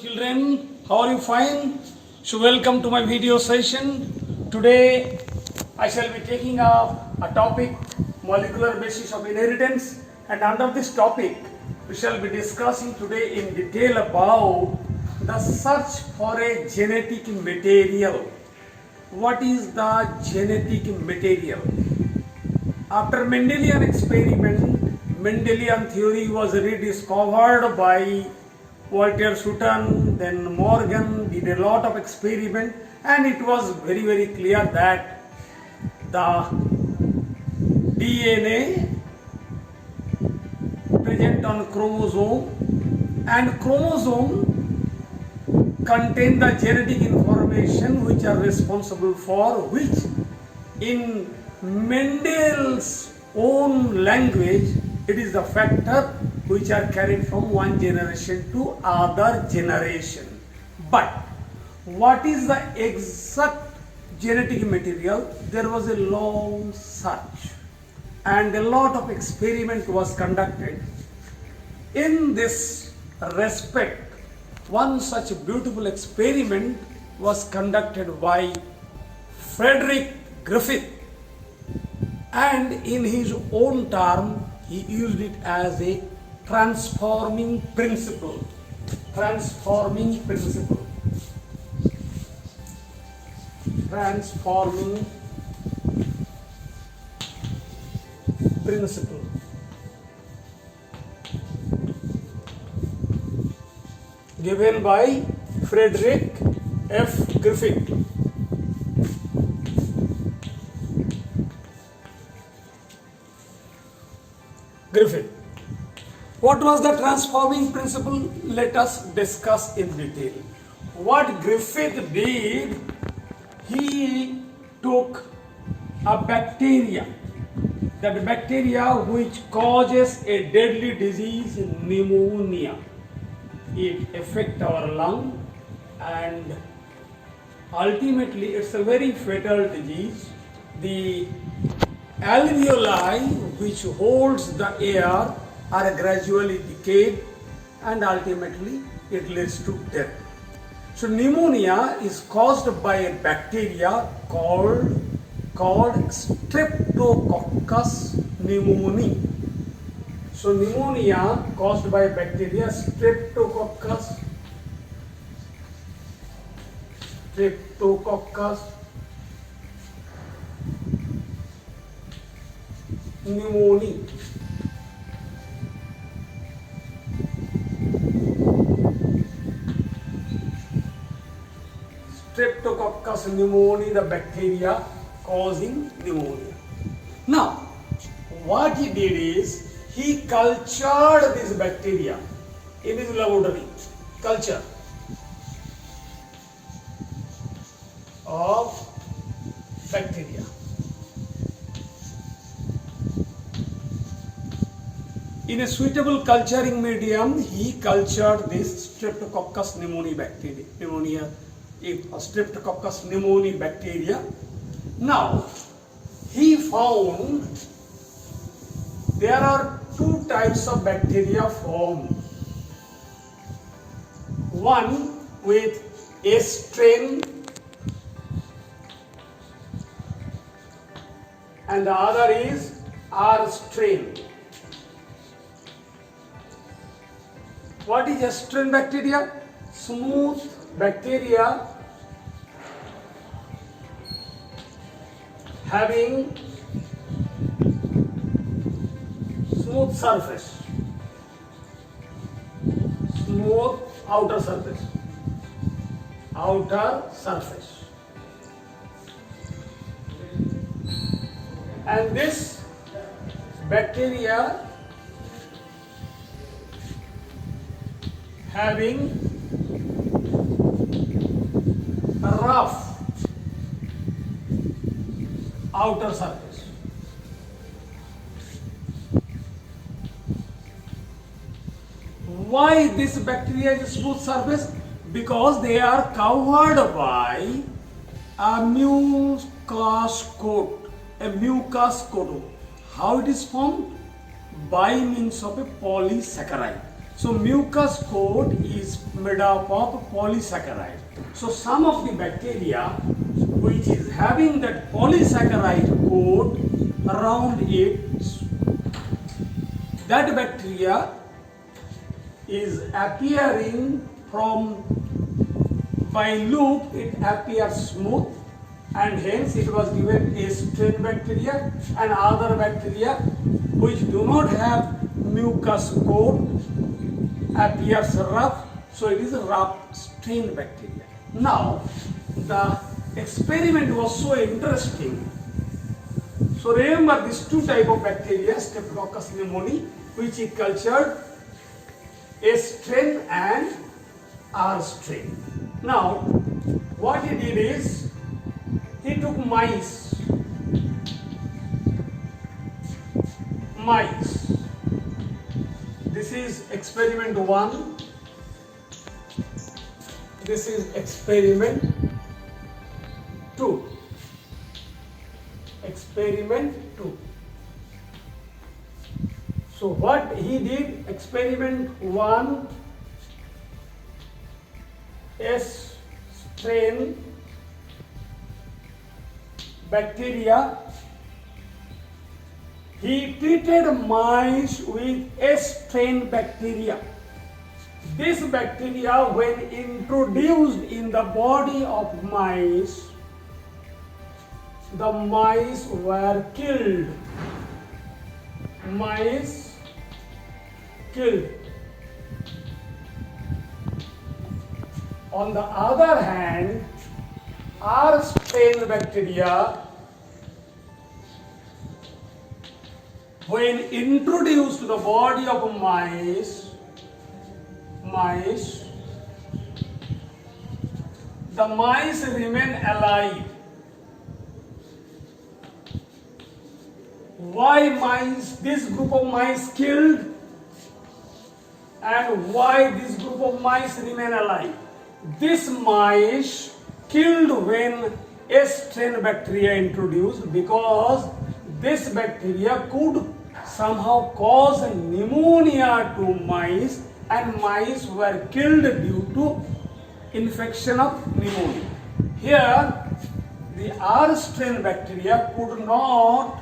children, how are you? Fine? So welcome to my video session. Today I shall be taking up a topic, molecular basis of inheritance, and under this topic we shall be discussing today in detail about the search for a genetic material. What is the genetic material? After Mendelian experiment, Mendelian theory was rediscovered by Walter Sutton, then Morgan did a lot of experiment, and it was very clear that the DNA present on chromosome, and chromosome contain the genetic information which are responsible for which in Mendel's own language it is the factor which are carried from one generation to other generation. But what is the exact genetic material? There was a long search and a lot of experiment was conducted. In this respect, one such beautiful experiment was conducted by Frederick Griffith, and in his own term he used it as a transforming principle. Transforming principle. Transforming principle. Given by Frederick F. Griffith. What was the transforming principle? Let us discuss in detail. What Griffith did, he took a bacteria, that bacteria which causes a deadly disease, pneumonia. It affects our lung and ultimately it's a very fatal disease. The alveoli which holds the air are gradually decayed and ultimately it leads to death. So pneumonia is caused by a bacteria called Streptococcus pneumoniae. So pneumonia caused by bacteria Streptococcus pneumoniae. Streptococcus pneumoniae, the bacteria causing pneumonia. Now, what he did is he cultured this bacteria in his laboratory. Culture of bacteria. In a suitable culturing medium, he cultured this Streptococcus pneumoniae bacteria. Streptococcus pneumoniae bacteria. Now, he found there are two types of bacteria formed. One with A strain and the other is R strain. What is A strain bacteria? Smooth bacteria having smooth surface, smooth outer surface, and this bacteria having a rough outer surface. Why this bacteria is smooth surface? Because they are covered by a mucus coat. How it is formed? By means of a polysaccharide. So mucus coat is made up of polysaccharide. So some of the bacteria which is having that polysaccharide coat around it, that bacteria is appearing from, by loop it appears smooth, and hence it was given a strain bacteria, and other bacteria which do not have mucus coat appears rough, so it is a rough strain bacteria. Now the experiment was so interesting. So remember these two type of bacteria, Staphylococcus pneumoniae, which he cultured, S strain and R strain. Now what he did is, he took mice. This is experiment 1. This is experiment 2. Experiment 2. So what he did, experiment 1, S strain bacteria, he treated mice with S strain bacteria. This bacteria, when introduced in the body of mice, the mice were killed. Mice killed. On the other hand, R strain bacteria, when introduced to the body of mice, the mice remain alive. Why mice? This group of mice killed, and why this group of mice remain alive? This mice killed when S strain bacteria introduced, because this bacteria could somehow cause pneumonia to mice, and mice were killed due to infection of pneumonia. Here the R strain bacteria could not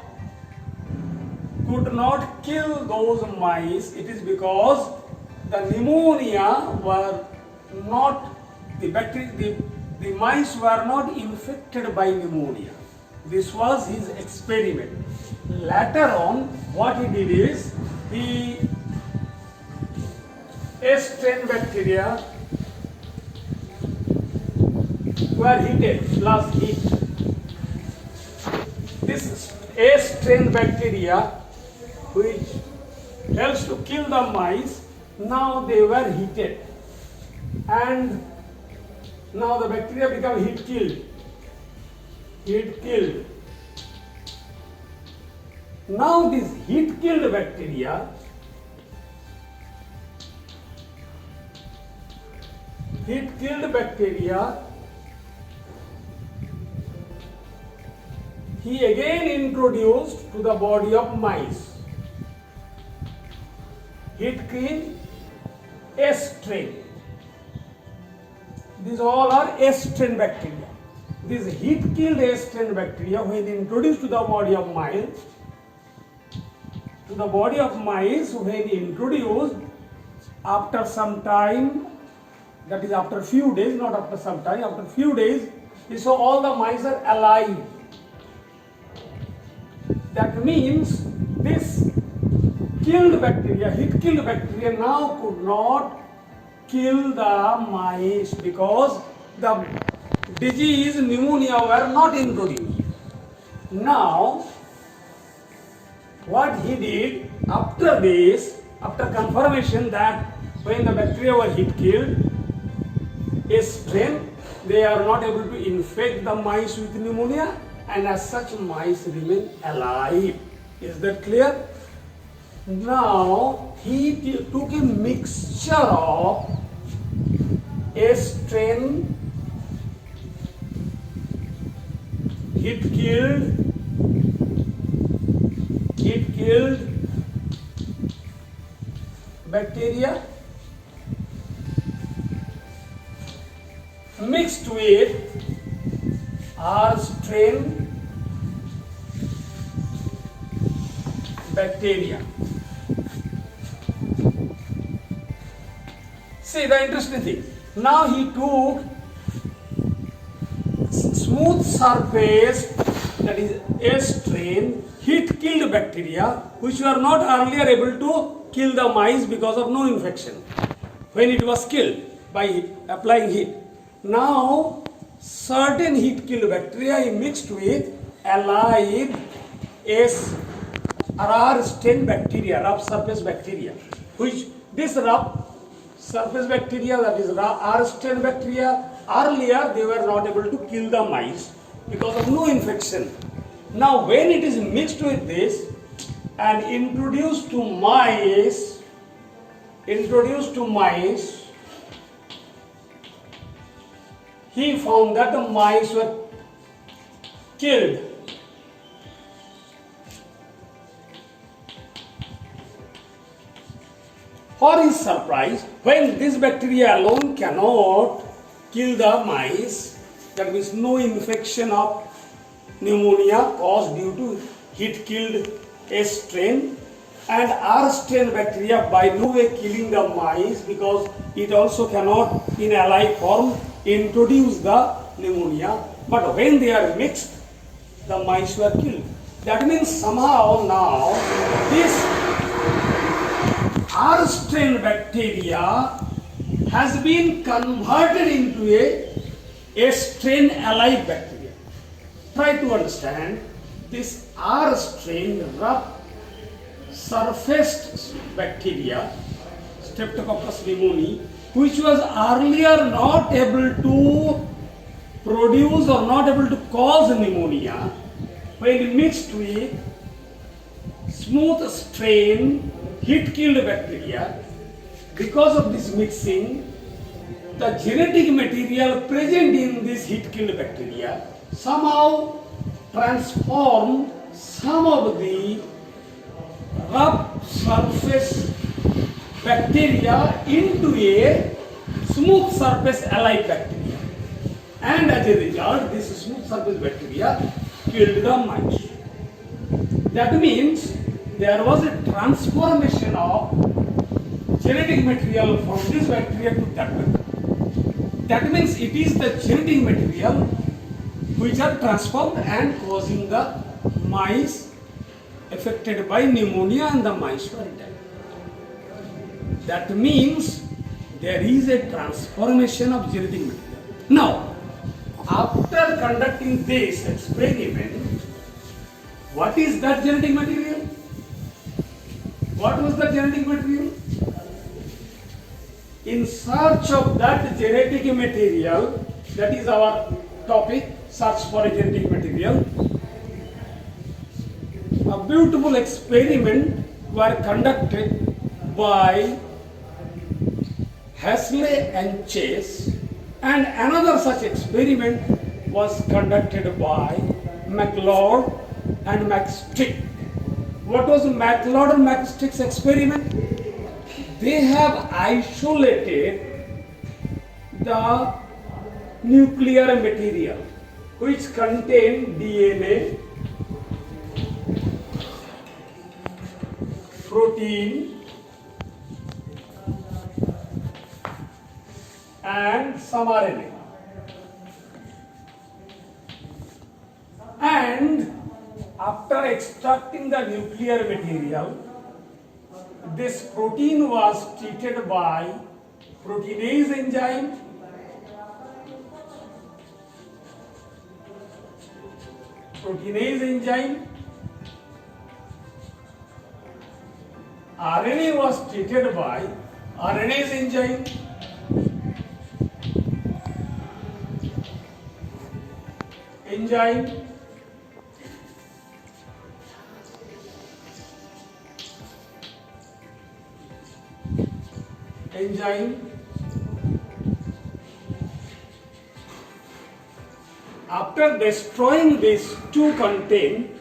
kill those mice. It is because the pneumonia were not, the mice were not infected by pneumonia. This was his experiment. Later on, what he did is, he S strain bacteria were heated plus heat. This S strain bacteria, which helps to kill the mice, now they were heated, and now the bacteria become heat killed. Now this heat killed bacteria he again introduced to the body of mice. Heat killed S strain. These all are S strain bacteria. This heat killed S strain bacteria, when introduced to the body of mice, when introduced, after some time, that is after few days, not after some time, after few days, we saw all the mice are alive. That means this killed bacteria, heat killed bacteria, now could not kill the mice, because the disease pneumonia were not introduced. Now what he did after this, after confirmation that when the bacteria were heat killed, S strain, they are not able to infect the mice with pneumonia, and as such mice remain alive. Is that clear? Now he took a mixture of S strain, heat killed bacteria, mixed with R strain bacteria. See the interesting thing. Now he took smooth surface, that is A strain, heat killed bacteria which were not earlier able to kill the mice because of no infection when it was killed by applying heat. Now certain heat killed bacteria he mixed with alive S or R strain bacteria, rough surface bacteria, which this rough surface bacteria, that is R strain bacteria, earlier they were not able to kill the mice because of no infection. Now when it is mixed with this and introduced to mice, he found that the mice were killed. For his surprise, when this bacteria alone cannot kill the mice, that means no infection of pneumonia caused due to heat killed S strain, and R strain bacteria by no way killing the mice because it also cannot in alive form introduce the pneumonia, but when they are mixed, the mice were killed. That means somehow now this R strain bacteria has been converted into a strain alive bacteria. Try to understand this R strain rough surfaced bacteria, Streptococcus pneumoniae, which was earlier not able to produce or not able to cause pneumonia, when mixed with smooth strain heat killed bacteria, because of this mixing, the genetic material present in this heat killed bacteria somehow transform some of the rough surface bacteria into a smooth surface alive bacteria, and as a result this smooth surface bacteria killed the mice. That means there was a transformation of genetic material from this bacteria to that bacteria. That means it is the genetic material which are transformed and causing the mice affected by pneumonia, and the mice were dead. That means there is a transformation of genetic material. Now, after conducting this experiment, what is that genetic material? What was the genetic material? In search of that genetic material, that is our topic, search for a genetic material, a beautiful experiment were conducted by Hasley and Chase, and another such experiment was conducted by MacLeod and McStrick. What was MacLeod and McStrick's experiment? They have isolated the nuclear material which contain DNA, protein, and some RNA. And after extracting the nuclear material, this protein was treated by proteinase enzyme, RNA was treated by RNase enzyme, After destroying these two content,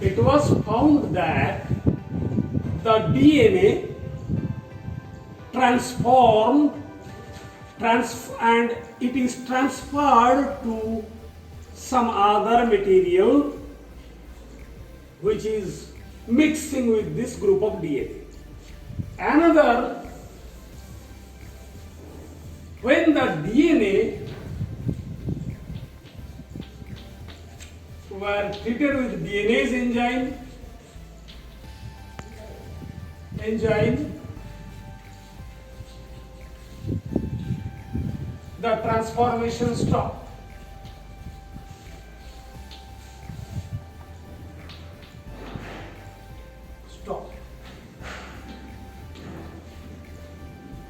it was found that the DNA transformed and it is transferred to some other material which is mixing with this group of DNA. Another, when the DNA were treated with DNase enzyme, the transformation stopped.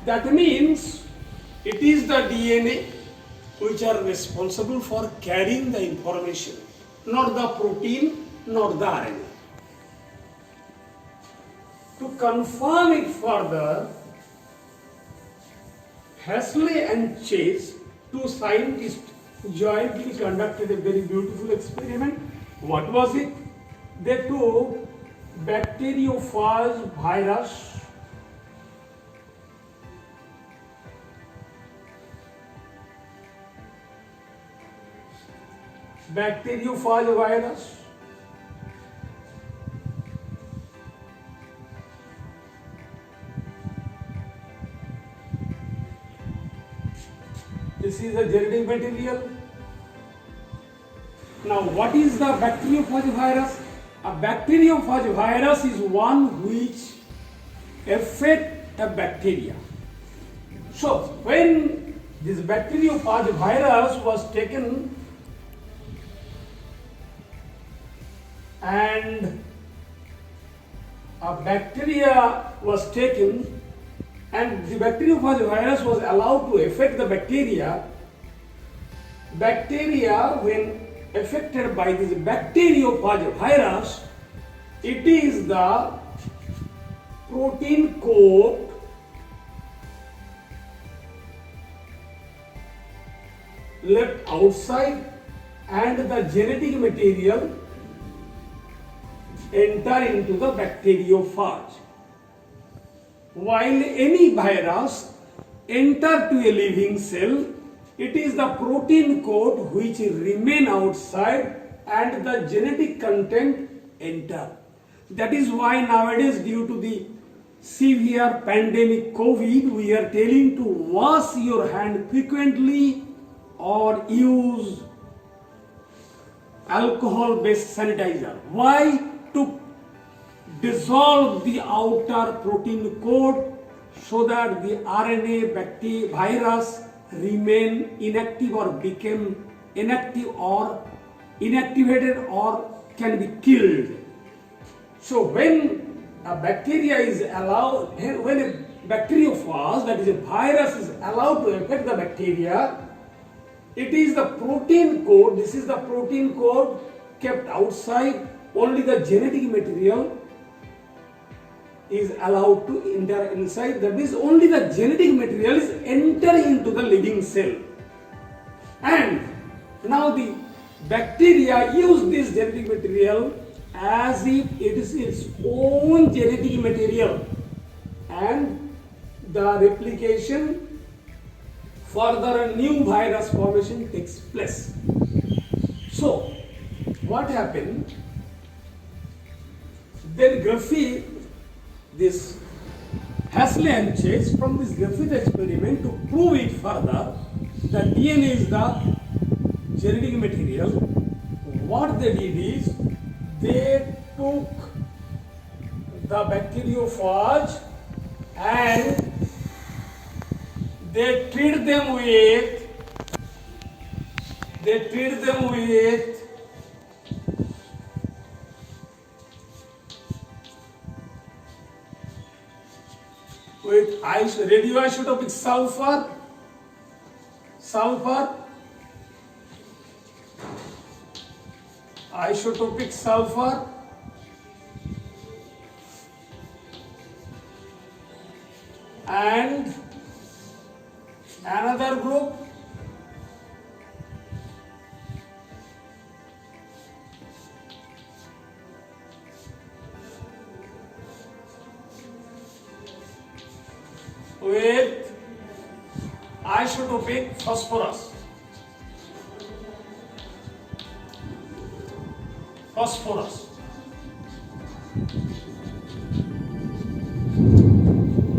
That means it is the DNA which are responsible for carrying the information, not the protein, nor the RNA. To confirm it further, Hasley and Chase, two scientists, jointly conducted a very beautiful experiment. What was it? They took bacteriophage virus This is the genetic material. Now, what is the bacteriophage virus? A bacteriophage virus is one which affects a bacteria. So, when this bacteriophage virus was taken and a bacteria was taken and the bacteriophage virus was allowed to affect the bacteria, when affected by this bacteriophage virus, it is the protein coat left outside and the genetic material enter into the bacteriophage. While any virus enter to a living cell, it is the protein coat which remain outside and the genetic content enter. That is why nowadays, due to the severe pandemic COVID, we are telling to wash your hand frequently or use alcohol-based sanitizer. Why? To dissolve the outer protein coat so that the RNA virus remain inactive or become inactive or inactivated or can be killed. So when a bacteria is allowed, when a bacteriophage, that is a virus, is allowed to affect the bacteria, it is the protein coat, this is the protein coat kept outside, only the genetic material is allowed to enter inside. That means only the genetic material is entering into the living cell. And now the bacteria use this genetic material as if it is its own genetic material, and the replication, further a new virus formation takes place. So what happened? Then Griffith, this Hasley and Chase, from this Griffith experiment, to prove it further that DNA is the genetic material, what they did is they took the bacteriophage and they treat them with radioisotopic sulfur, isotopic sulfur, and another group with isotopic phosphorus.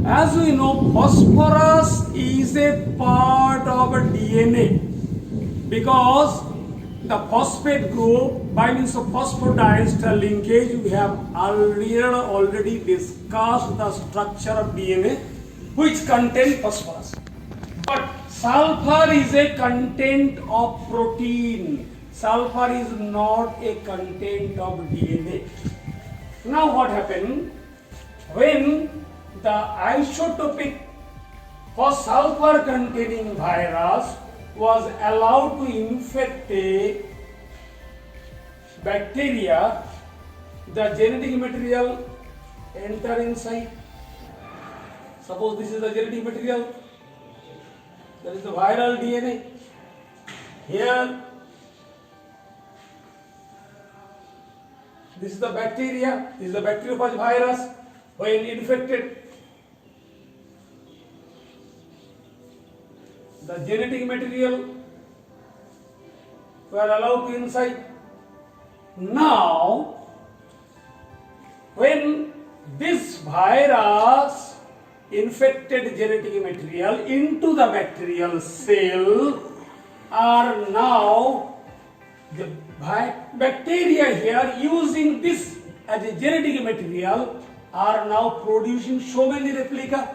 As we know, phosphorus is a part of a DNA because the phosphate group by means of phosphodiester linkage, we have already discussed the structure of DNA which contain phosphorus. But sulfur is a content of protein. Sulfur is not a content of DNA. Now what happened? When the isotopic for sulfur containing virus was allowed to infect a bacteria, the genetic material enter inside. Suppose this is the genetic material, that is the viral DNA. Here, this is the bacteria, this is the bacteriophage virus. When infected, the genetic material were allowed to inside. Now, when this virus infected genetic material into the bacterial cell, are now the bacteria here using this as a genetic material are now producing so many replica,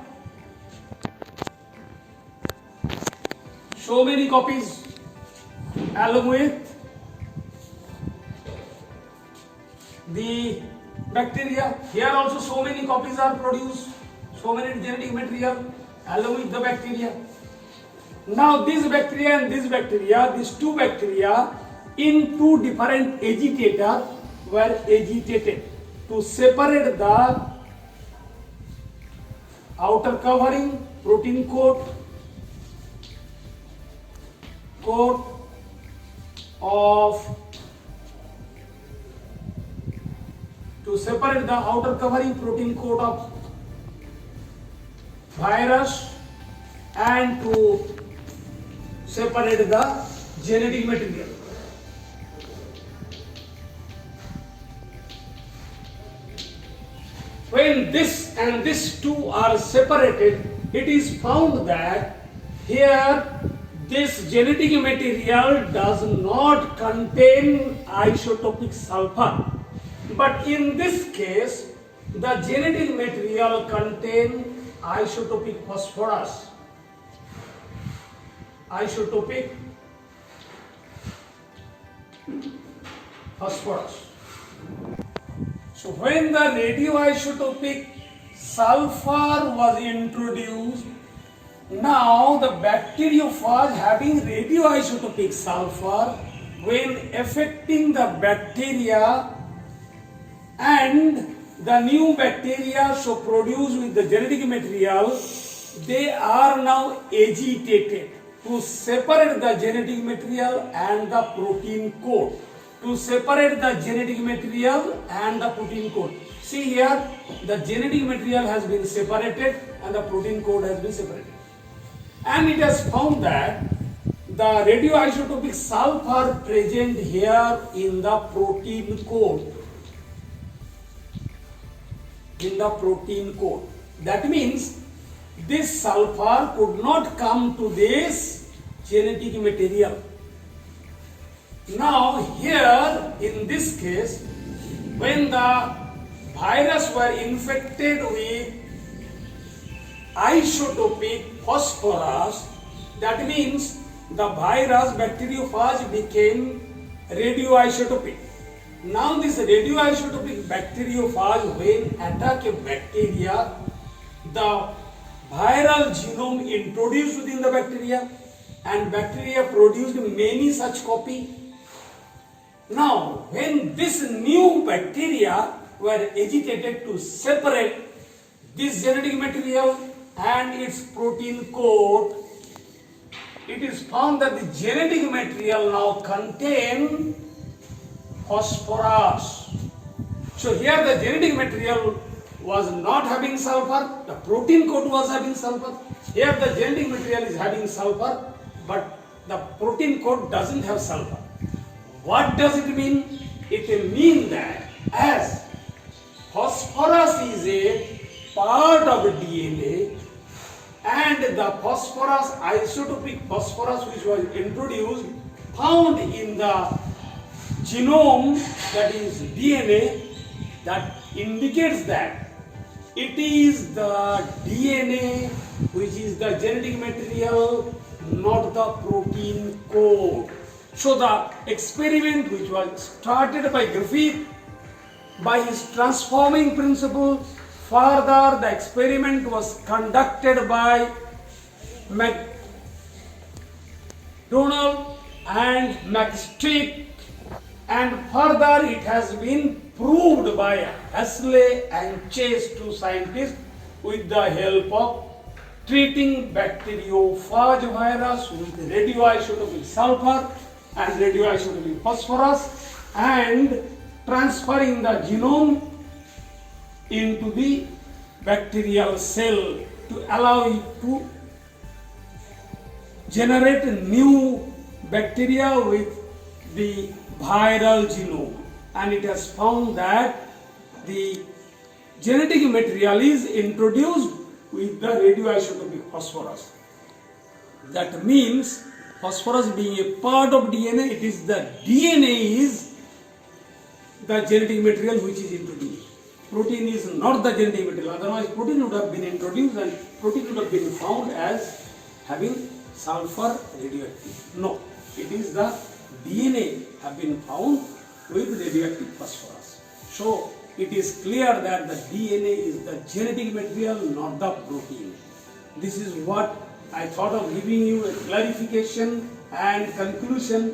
so many copies, along with the bacteria. Here also so many copies are produced, so many genetic material along with the bacteria. Now this bacteria and this bacteria, these two bacteria in two different agitators were agitated to separate the outer covering protein coat of virus and to separate the genetic material. When this and this two are separated, it is found that here this genetic material does not contain isotopic sulfur, but in this case the genetic material contains isotopic phosphorus. Isotopic phosphorus. So when the radioisotopic sulfur was introduced, now the bacteriophage having radioisotopic sulfur, when affecting the bacteria and the new bacteria so produced with the genetic material, they are now agitated to separate the genetic material and the protein coat. To separate the genetic material and the protein coat. See here, the genetic material has been separated and the protein coat has been separated. And it has found that the radioisotopic sulfur present here in the protein coat. That means this sulfur could not come to this genetic material. Now here in this case, when the virus were infected with isotopic phosphorus, that means the virus bacteriophage became radioisotopic. Now this radioisotopic bacteriophage, when attack a bacteria, the viral genome introduced within the bacteria and bacteria produced many such copies. Now, when this new bacteria were agitated to separate this genetic material and its protein coat, it is found that the genetic material now contain phosphorus. So here the genetic material was not having sulfur, the protein coat was having sulfur. Here the genetic material is having sulfur, but the protein code doesn't have sulfur. What does it mean? It means that as phosphorus is a part of DNA, and the phosphorus, isotopic phosphorus which was introduced, found in the genome, that is DNA, that indicates that it is the DNA which is the genetic material, not the protein code. So the experiment which was started by Griffith, by his transforming principle, further the experiment was conducted by McDonald and McStrick, and further it has been proved by Hasley and Chase, two scientists, with the help of treating bacteriophage virus with radioisotopic sulfur and radioisotopic phosphorus, and transferring the genome into the bacterial cell to allow it to generate new bacteria with the viral genome. And it has found that the genetic material is introduced with the radioisotopic phosphorus. That means phosphorus being a part of DNA, it is the DNA is the genetic material which is introduced. Protein is not the genetic material, otherwise protein would have been introduced and protein would have been found as having sulfur radioactive. No, it is the DNA have been found with radioactive phosphorus. So it is clear that the DNA is the genetic material, not the protein. This is what I thought of giving you a clarification and conclusion.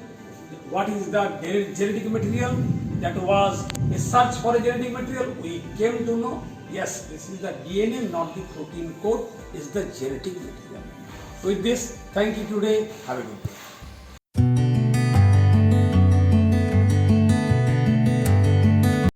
What is the genetic material? That was a search for a genetic material. We came to know, yes, this is the DNA, not the protein code, is the genetic material. With this, thank you today. Have a good day.